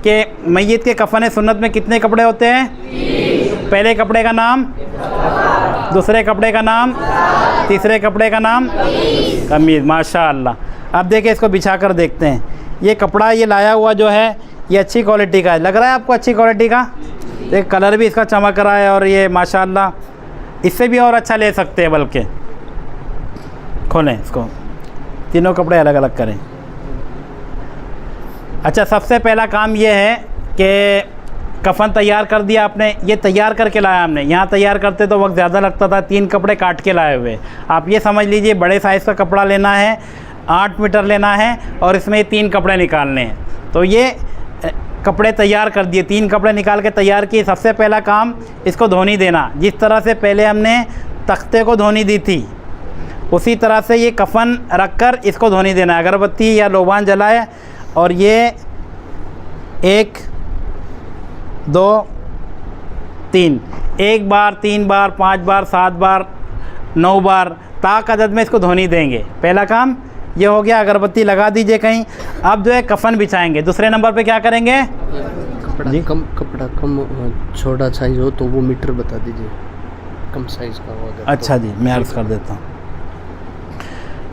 कि मैयत के कफन सुन्नत में कितने कपड़े होते हैं? पहले कपड़े का नाम, दूसरे कपड़े का नाम, तीसरे कपड़े का नाम कमीज़। माशाअल्लाह। अब देखिए इसको बिछा कर देखते हैं। ये कपड़ा ये लाया हुआ जो है ये अच्छी क्वालिटी का है, लग रहा है आपको अच्छी क्वालिटी का? एक कलर भी इसका चमक रहा है और ये माशाअल्लाह इससे भी और अच्छा ले सकते हैं। बल्कि खोलें इसको, तीनों कपड़े अलग अलग करें। अच्छा, सबसे पहला काम ये है कि कफन तैयार कर दिया आपने, ये तैयार करके लाया हमने। यहाँ तैयार करते तो वक्त ज़्यादा लगता था, 3 कपड़े काट के लाए हुए। आप ये समझ लीजिए बड़े साइज़ का कपड़ा लेना है, 8 मीटर लेना है और इसमें 3 कपड़े निकालने हैं। तो ये कपड़े तैयार कर दिए, 3 कपड़े निकाल के तैयार किए। सबसे पहला काम इसको धोनी देना। जिस तरह से पहले हमने तख्ते को धोनी दी थी उसी तरह से ये कफन रख कर इसको धोनी देना है। अगरबत्ती या लोबान जलाए और ये 1 2 3, 1 बार, 3 बार, 5 बार, 7 बार, 9 बार ताक अदद में इसको धोनी देंगे। पहला काम ये हो गया। अगरबत्ती लगा दीजिए कहीं। अब जो है कफन बिछाएंगे। दूसरे नंबर पे क्या करेंगे? कपड़ा कम छोटा साइज हो तो वो मीटर बता दीजिए, कम साइज का हो। अच्छा जी, मैं अर्ज़ कर देता हूँ।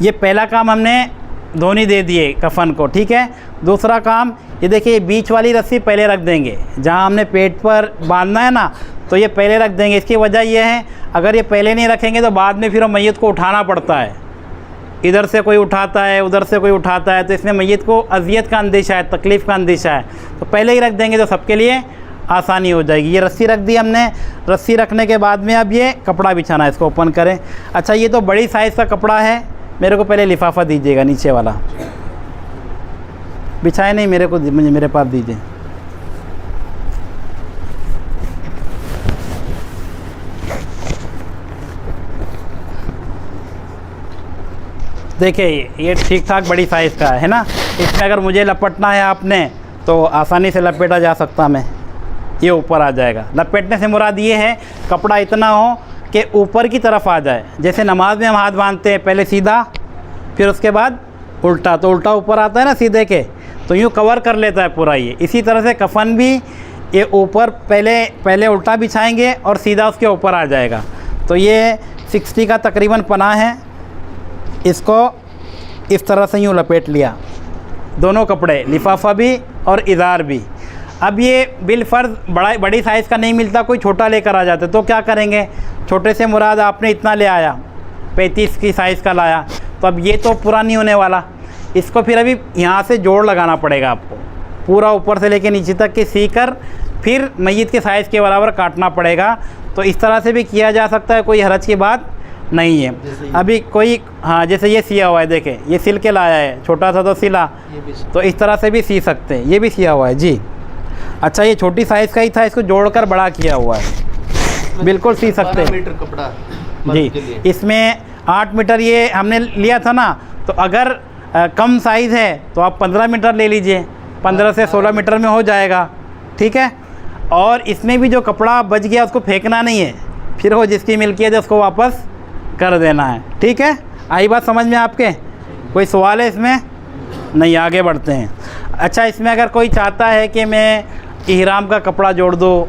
ये पहला काम हमने धोनी दे दिए कफन को, ठीक है। दूसरा काम ये देखिए, बीच वाली रस्सी पहले रख देंगे। जहाँ हमने पेट पर बांधना है ना, तो ये पहले रख देंगे। इसकी वजह ये है, अगर ये पहले नहीं रखेंगे तो बाद में फिर मैयत को उठाना पड़ता है। इधर से कोई उठाता है, उधर से कोई उठाता है, तो इसमें मैयत को अज़ियत का अंदेशा है, तकलीफ़ का अंदेशा है। तो पहले ही रख देंगे तो सबके लिए आसानी हो जाएगी। ये रस्सी रख दी हमने। रस्सी रखने के बाद में अब ये कपड़ा बिछाना है। इसको ओपन करें। अच्छा, ये तो बड़ी साइज़ का कपड़ा है। मेरे को पहले लिफाफा दीजिएगा, नीचे वाला बिछाए नहीं, मेरे को मुझे मेरे पास दीजिए। देखिए ये ठीक ठाक बड़ी साइज़ का है ना। इसमें अगर मुझे लपटना है आपने तो आसानी से लपेटा जा सकता मैं, ये ऊपर आ जाएगा। लपेटने से मुराद ये है कपड़ा इतना हो कि ऊपर की तरफ आ जाए। जैसे नमाज में हम हाथ बांधते हैं, पहले सीधा फिर उसके बाद उल्टा, तो उल्टा ऊपर आता है ना सीधे के, तो यूँ कवर कर लेता है पूरा ये। इसी तरह से कफन भी ये ऊपर पहले उल्टा बिछाएंगे और सीधा उसके ऊपर आ जाएगा। तो ये 60 का तकरीबन पनाह है। इसको इस तरह से यूँ लपेट लिया, दोनों कपड़े, लिफाफा भी और इज़ार भी। अब ये बिलफ़र्ज़ बड़ी साइज़ का नहीं मिलता, कोई छोटा लेकर आ जाते, तो क्या करेंगे? छोटे से मुराद आपने इतना ले आया, 35 की साइज़ का लाया, तो अब ये तो पूरा नहीं होने वाला। इसको फिर अभी यहाँ से जोड़ लगाना पड़ेगा आपको, पूरा ऊपर से लेके नीचे तक के सीकर फिर मैयत के साइज़ के बराबर काटना पड़ेगा। तो इस तरह से भी किया जा सकता है, कोई हरज की बात नहीं है। अभी कोई, हाँ, जैसे ये सिया हुआ है, देखें ये सिल के लाया है, छोटा सा तो सिला, तो इस तरह से भी सी सकते हैं। ये भी सिया हुआ है जी। अच्छा, ये छोटी साइज़ का ही था, इसको जोड़कर बड़ा किया हुआ है, बिल्कुल सी सकते हैं। मीटर कपड़ा जी। इसमें 8 मीटर ये हमने लिया था ना, तो अगर कम साइज़ है तो आप 15 मीटर ले लीजिए, 15 से 16 मीटर में हो जाएगा, ठीक है। और इसमें भी जो कपड़ा बच गया उसको फेंकना नहीं है, फिर वो जिसकी मिल्कियत है उसको वापस कर देना है, ठीक है। आई बात समझ में आपके? कोई सवाल है इसमें? नहीं, आगे बढ़ते हैं। अच्छा, इसमें अगर कोई चाहता है कि मैं इहराम का कपड़ा जोड़ दूँ,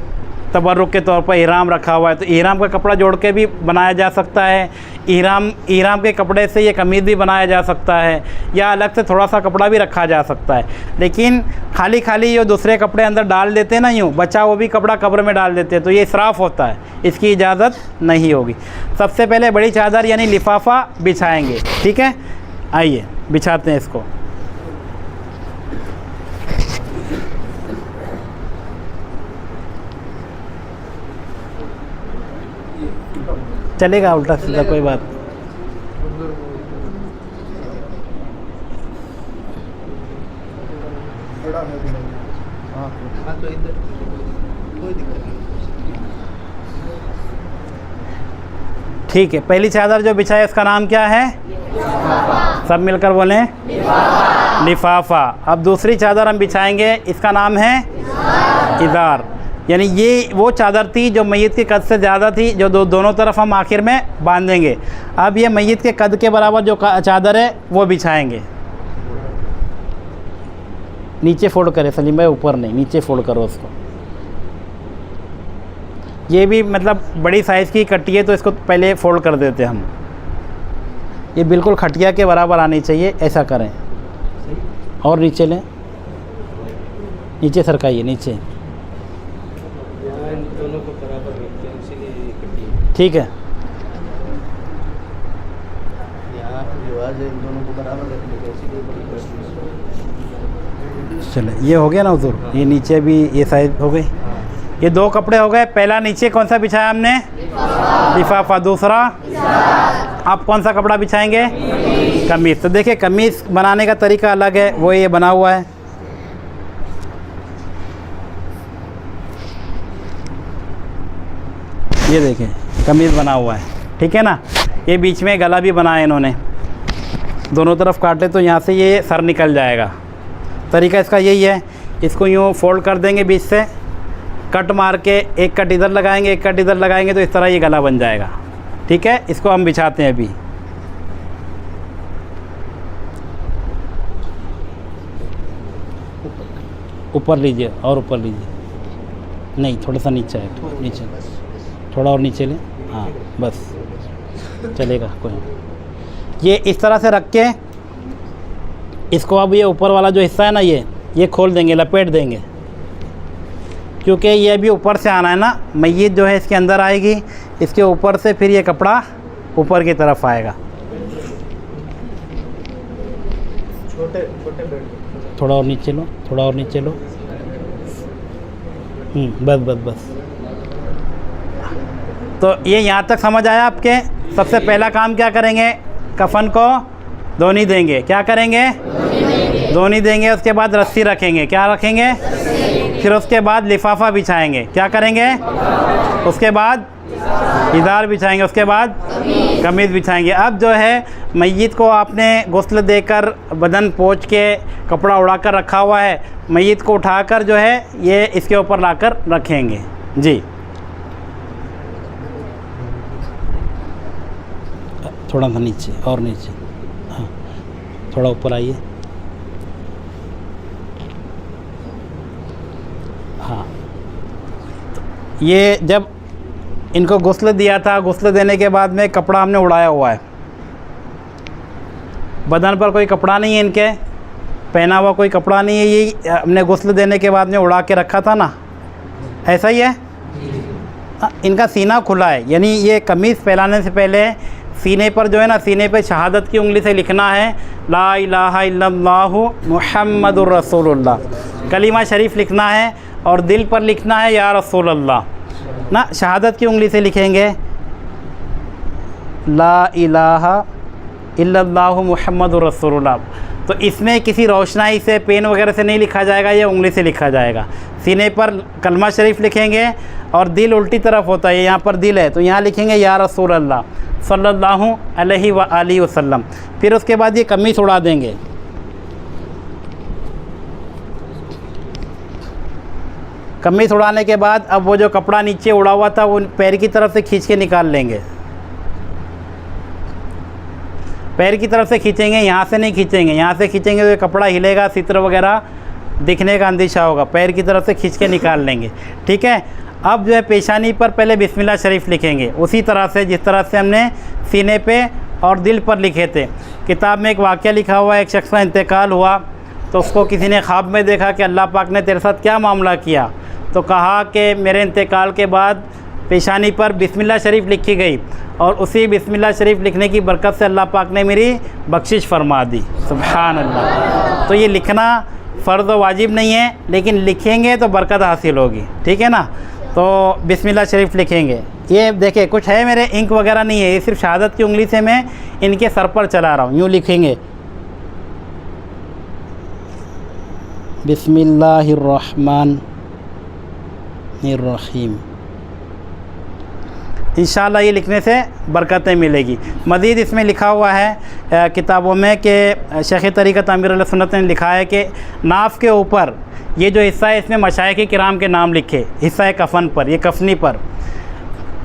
तबर्रुक के तौर पर इहराम रखा हुआ है, तो इहराम का कपड़ा जोड़ के भी बनाया जा सकता है। इहराम के कपड़े से ये कमीज़ भी बनाया जा सकता है, या अलग से थोड़ा सा कपड़ा भी रखा जा सकता है। लेकिन खाली जो दूसरे कपड़े अंदर डाल देते हैं ना, यूँ बचा वो भी कपड़ा कब्र में डाल देते हैं, तो ये इसराफ़ होता है, इसकी इजाज़त नहीं होगी। सबसे पहले बड़ी चादर यानी लिफाफा बिछाएँगे, ठीक है। आइए बिछाते हैं इसको। चलेगा उल्टा सीधा, कोई बात। ठीक है, पहली चादर जो बिछाए उसका नाम क्या है? सब मिलकर बोलें, लिफाफा। अब दूसरी चादर हम बिछाएंगे, इसका नाम है इज़ार। यानी ये वो चादर थी जो मैयत के कद से ज़्यादा थी, जो दोनों तरफ हम आखिर में बांधेंगे। अब ये मैयत के कद के बराबर जो चादर है वो बिछाएंगे। नीचे फोल्ड करें सलीम भाई, ऊपर नहीं, नीचे फोल्ड करो उसको। ये भी मतलब बड़ी साइज़ की कट्टी है तो इसको पहले फोल्ड कर देते हम। ये बिल्कुल खटिया के बराबर आनी चाहिए, ऐसा करें। और नीचे लें, नीचे सरकाइए, नीचे, दोनों को बराबर रखते हैं, इसीलिए कट्टी ठीक है। यहाँ रिवाज है इन दोनों को बराबर रखने का, इसीलिए बड़ी चले, ये हो गया ना हुजूर, ये नीचे भी ये साइज हो गई। ये 2 कपड़े हो गए। पहला नीचे कौन सा बिछाया हमने? लिफाफा। दूसरा आप कौन सा कपड़ा बिछाएंगे? कमीज़। तो देखिए कमीज़ बनाने का तरीका अलग है, वो ये बना हुआ है। ये देखिए कमीज़ बना हुआ है, ठीक है ना। ये बीच में गला भी बनाया इन्होंने, दोनों तरफ काटे तो यहाँ से ये सर निकल जाएगा। तरीका इसका यही है, इसको यूँ फोल्ड कर देंगे बीच से, कट मार के एक कट इधर लगाएंगे, एक कट इधर लगाएंगे, तो इस तरह ये गला बन जाएगा, ठीक है। इसको हम बिछाते हैं अभी। ऊपर लीजिए और ऊपर लीजिए, नहीं थोड़ा सा नीचे है, नीचे थोड़ा और नीचे लें, हाँ बस चलेगा कोई। ये इस तरह से रख के इसको अब ये ऊपर वाला जो हिस्सा है ना ये खोल देंगे, लपेट देंगे, क्योंकि ये भी ऊपर से आना है ना। मैयत जो है इसके अंदर आएगी, इसके ऊपर से फिर ये कपड़ा ऊपर की तरफ आएगा। छोटे छोटे बेड, थोड़ा और नीचे लो, थोड़ा और नीचे लो, बस बस बस। तो ये यहाँ तक समझ आया आपके। सबसे पहला काम क्या करेंगे? कफन को धोनी देंगे। क्या करेंगे? धोनी देंगे। उसके बाद रस्सी रखेंगे। क्या रखेंगे? फिर उसके बाद लिफाफा बिछाएंगे। क्या करेंगे? उसके बाद इदार बिछाएंगे। उसके बाद कमीज़ बिछाएंगे। अब जो है मैयत को आपने गुस्ल देकर बदन पोंछ के कपड़ा उड़ाकर रखा हुआ है, मैयत को उठाकर जो है ये इसके ऊपर लाकर रखेंगे। जी थोड़ा सा नीचे और नीचे, हाँ थोड़ा ऊपर आइए, हाँ। तो ये जब इनको गुस्ल दिया था, गुस्ल देने के बाद में कपड़ा हमने उड़ाया हुआ है, बदन पर कोई कपड़ा नहीं है, इनके पहना हुआ कोई कपड़ा नहीं है, ये हमने गुस्ल देने के बाद में उड़ा के रखा था ना, ऐसा ही है। इनका सीना खुला है, यानी ये कमीज़ फैलाने से पहले सीने पर जो है ना, सीने पे शहादत की उंगली से लिखना है ला इलाहा इल्लल्लाहु मुहम्मदुर रसूलुल्लाह, कलीमा शरीफ लिखना है, और दिल पर लिखना है या रसूल अल्लाह ना, शहादत की उंगली से लिखेंगे ला इलाहा इल्लल्लाहु मुहम्मदुर रसूलुल्लाह। तो इसमें किसी रोशनाई से, पेन वगैरह से नहीं लिखा जाएगा, ये उंगली से लिखा जाएगा। सीने पर कलमा शरीफ लिखेंगे और दिल उल्टी तरफ होता है, यहाँ पर दिल है तो यहाँ लिखेंगे या रसूल अल्लाह सल्लल्लाहु अलैहि व आलिहि वसल्लम। फिर उसके बाद ये कमीज़ उड़ा देंगे। कमीज़ उड़ाने के बाद अब वो जो कपड़ा नीचे उड़ा हुआ था वो पैर की तरफ से खींच के निकाल लेंगे, पैर की तरफ से खींचेंगे, यहाँ से नहीं खींचेंगे। यहाँ से खींचेंगे तो ये कपड़ा हिलेगा, चित्र वगैरह दिखने का अंदेशा होगा, पैर की तरफ से खींच के निकाल लेंगे, ठीक है। अब जो है पेशानी पर पहले बिस्मिल्लाह शरीफ लिखेंगे, उसी तरह से जिस तरह से हमने सीने पे और दिल पर लिखे थे। किताब में एक वाक़या लिखा हुआ है, एक शख्स का इंतकाल हुआ तो उसको किसी ने ख्वाब में देखा कि अल्लाह पाक ने तेरे साथ क्या मामला किया, तो कहा कि मेरे इंतकाल के बाद पेशानी पर बिस्मिल्लाह शरीफ लिखी गई और उसी बिस्मिल्लाह शरीफ लिखने की बरकत से अल्लाह पाक ने मेरी बख्शिश फरमा दी। सुभान अल्लाह। तो ये लिखना फ़र्ज़ व वाजिब नहीं है, लेकिन लिखेंगे तो बरकत हासिल होगी, ठीक है ना। तो बिस्मिल्लाह शरीफ लिखेंगे। ये देखिए कुछ है मेरे इंक वगैरह नहीं है, ये सिर्फ शहादत की उंगली से मैं इनके सर पर चला रहा हूँ। यूँ लिखेंगे बिस्मिल्लाहिर्रहमानिर्रहीम। इंशाअल्लाह ये लिखने से बरकतें मिलेगी। मज़ीद इसमें लिखा हुआ है किताबों में कि शेख तरीक़त आमिर अहले सुन्नत ने लिखा है कि नाफ के ऊपर ये जो हिस्सा है इसमें मशाइख़ किराम के नाम लिखे, हिस्सा है कफ़न पर, ये कफ़नी पर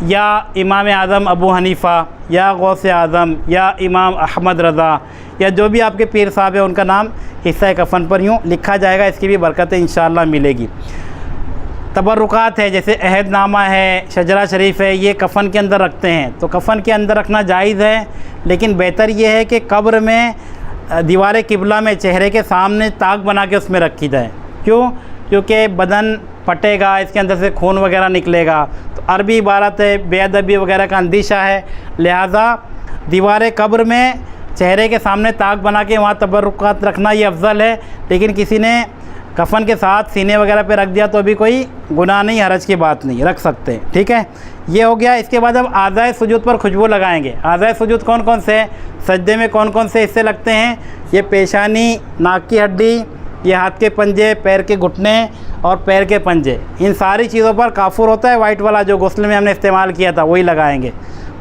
या इमाम आज़म अबू हनीफ़ा या गौसे आज़म या इमाम अहमद रज़ा या जो भी आपके पीर साहब है उनका नाम हिस्सा कफ़न पर यूँ लिखा जाएगा। इसकी भी बरकतें इंशाअल्लाह मिलेगी। तबरुकात है, जैसे अहदनामा है, शजरा शरीफ है, ये कफ़न के अंदर रखते हैं। तो कफ़न के अंदर रखना जायज़ है, लेकिन बेहतर ये है कि कब्र में दीवार किबला में चेहरे के सामने ताक बना के उसमें रखी जाए। क्यों? क्योंकि बदन फटेगा, इसके अंदर से खून वगैरह निकलेगा। तो अरबी इबारत है, बेअदबी वगैरह का अंदेशा है, लिहाजा दीवार कब्र में चेहरे के सामने ताक बना के वहाँ तबरुकात रखना ये अफजल है। लेकिन किसी ने कफ़न के साथ सीने वगैरह पे रख दिया तो अभी कोई गुनाह नहीं, हरज की बात नहीं, रख सकते हैं। ठीक है, ये हो गया। इसके बाद हम आज़ाए सुजूद पर खुशबू लगाएंगे। आज़ाए सुजूद कौन कौन से हैं, सजदे में कौन कौन से हिस्से लगते हैं? ये पेशानी, नाक की हड्डी, ये हाथ के पंजे, पैर के घुटने और पैर के पंजे, इन सारी चीज़ों पर काफूर होता है वाइट वाला जो गुस्ल में हमने इस्तेमाल किया था, वही लगाएंगे।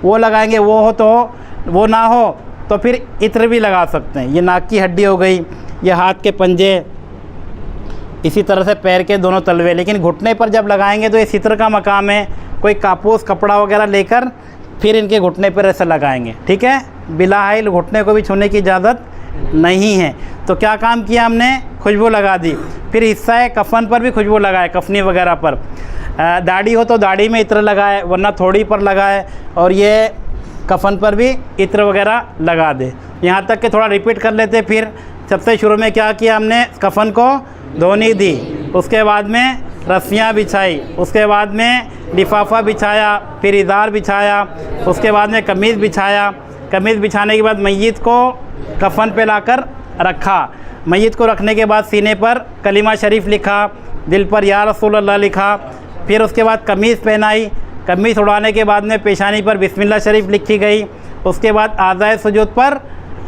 वो लगाएंगे, वो हो तो हो, वो ना हो तो फिर इत्र भी लगा सकते हैं। ये नाक की हड्डी हो गई, ये हाथ के पंजे, इसी तरह से पैर के दोनों तलवे। लेकिन घुटने पर जब लगाएंगे तो ये सित्र का मकाम है, कोई कापूस कपड़ा वगैरह लेकर फिर इनके घुटने पर ऐसा लगाएंगे। ठीक है, बिलाहाइल घुटने को भी छूने की इजाज़त नहीं है। तो क्या काम किया हमने? खुशबू लगा दी। फिर हिस्सा कफ़न पर भी खुशबू लगाए, कफनी वगैरह पर। दाढ़ी हो तो दाढ़ी में इत्र लगाए, वरना थोड़ी पर लगाए, और ये कफ़न पर भी इत्र वगैरह लगा दे। यहाँ तक कि थोड़ा रिपीट कर लेते। फिर सबसे शुरू में क्या किया हमने? कफ़न को धोनी दी, उसके बाद में रस्सियाँ बिछाई, उसके बाद में लिफाफा बिछाया, फिर इज़ार बिछाया, उसके बाद में कमीज़ बिछाया। कमीज़ बिछाने के बाद मय्यत को कफ़न पे लाकर रखा। मय्यत को रखने के बाद सीने पर कलिमा शरीफ लिखा, दिल पर या रसूल अल्लाह लिखा। फिर उसके बाद कमीज़ पहनाई। कमीज़ उड़ाने के बाद में पेशानी पर बिस्मिल्लाह शरीफ लिखी गई। उसके बाद आज़ाए सुजूद पर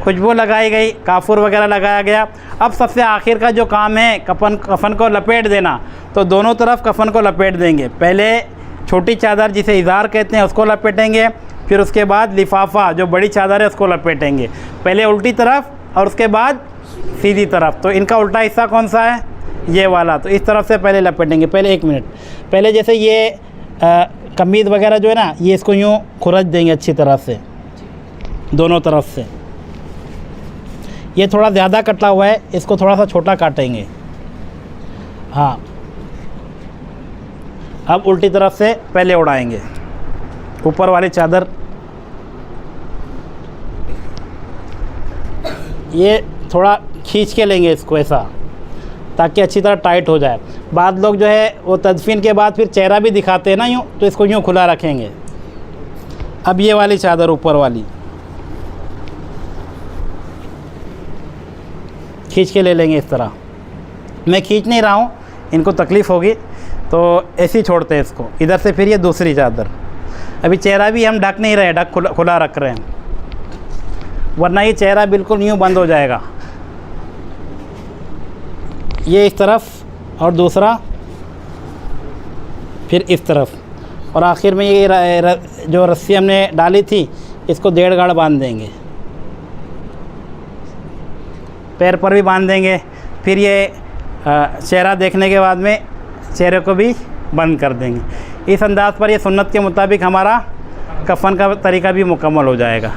खुशबू लगाई गई, काफूर वगैरह लगाया गया। अब सबसे आखिर का जो काम है कफ़न को लपेट देना, तो दोनों तरफ कफ़न को लपेट देंगे। पहले छोटी चादर जिसे इज़ार कहते हैं उसको लपेटेंगे, फिर उसके बाद लिफाफा जो बड़ी चादर है उसको लपेटेंगे। पहले उल्टी तरफ और उसके बाद सीधी तरफ। तो इनका उल्टा हिस्सा कौन सा है? ये वाला। तो इस तरफ से पहले लपेटेंगे। पहले 1 मिनट पहले जैसे ये कमीज़ वगैरह जो है ना, ये इसको यूँ खुरच देंगे अच्छी तरह से दोनों तरफ से। ये थोड़ा ज़्यादा कटा हुआ है, इसको थोड़ा सा छोटा काटेंगे। हाँ, अब उल्टी तरफ से पहले उड़ाएंगे। ऊपर वाली चादर ये थोड़ा खींच के लेंगे इसको ऐसा, ताकि अच्छी तरह टाइट हो जाए। बाद लोग जो है वो तदफीन के बाद फिर चेहरा भी दिखाते हैं ना यूँ, तो इसको यूँ खुला रखेंगे। अब ये वाली चादर ऊपर वाली खींच के ले लेंगे इस तरह। मैं खींच नहीं रहा हूँ, इनको तकलीफ़ होगी तो ऐसे ही छोड़ते हैं इसको। इधर से फिर ये दूसरी चादर। अभी चेहरा भी हम ढक नहीं रहे, ढक खुला रख रहे हैं, वरना ये चेहरा बिल्कुल यूँ बंद हो जाएगा। ये इस तरफ और दूसरा फिर इस तरफ, और आखिर में ये जो रस्सी हमने डाली थी इसको 1.5 गाड़ बांध देंगे। पैर पर भी बांध देंगे। फिर ये चेहरा देखने के बाद में चेहरे को भी बंद कर देंगे। इस अंदाज़ पर ये सुन्नत के मुताबिक हमारा कफ़न का तरीका भी मुकम्मल हो जाएगा।